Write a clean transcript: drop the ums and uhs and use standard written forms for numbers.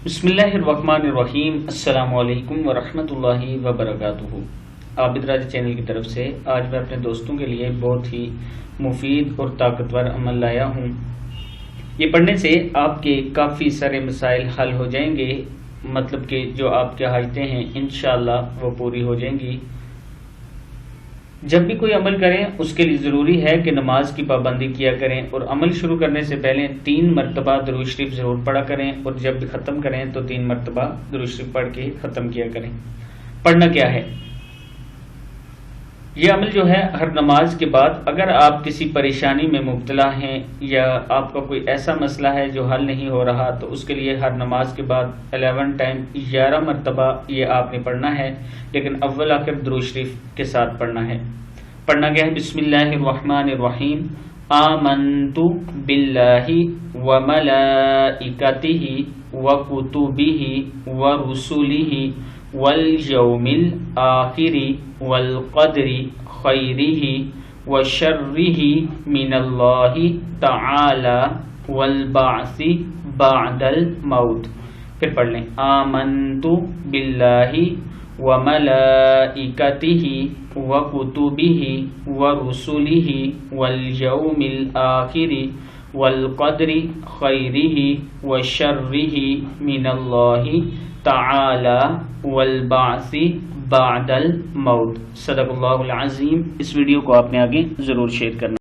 بسم اللہ الرحمن الرحیم۔ السلام علیکم ورحمۃ اللہ وبرکاتہ۔ عابد راج چینل کی طرف سے آج میں اپنے دوستوں کے لیے بہت ہی مفید اور طاقتور عمل لایا ہوں۔ یہ پڑھنے سے آپ کے کافی سارے مسائل حل ہو جائیں گے، مطلب کہ جو آپ کے حاجتیں ہیں انشاءاللہ وہ پوری ہو جائیں گی۔ جب بھی کوئی عمل کریں اس کے لیے ضروری ہے کہ نماز کی پابندی کیا کریں، اور عمل شروع کرنے سے پہلے 3 مرتبہ درود شریف ضرور پڑھا کریں، اور جب بھی ختم کریں تو 3 مرتبہ درود شریف پڑھ کے ختم کیا کریں۔ پڑھنا کیا ہے؟ یہ عمل جو ہے ہر نماز کے بعد اگر آپ کسی پریشانی میں مبتلا ہیں یا آپ کا کوئی ایسا مسئلہ ہے جو حل نہیں ہو رہا، تو اس کے لیے ہر نماز کے بعد 11 مرتبہ یہ آپ نے پڑھنا ہے، لیکن اول آخر درود شریف کے ساتھ پڑھنا ہے۔ پڑھنا کیا ہے؟ بسم اللہ الرحمن الرحیم۔ آمنت باللہ وملائکتہ وکتبہ ورسلہ والیوم الآخر والقدر خیرہ وشرہ من اللہ تعالی والبعث بعد الموت۔ پھر پڑھ لیں۔ آمنت باللہ وملائکتہ وکتبہ ورسلہ والیوم الآخر والقدر خیرہ وشرہ من اللہ تعالی والبعث بعد الموت۔ صدق اللہ العظیم۔ اس ویڈیو کو آپ نے آگے ضرور شیئر کرنا۔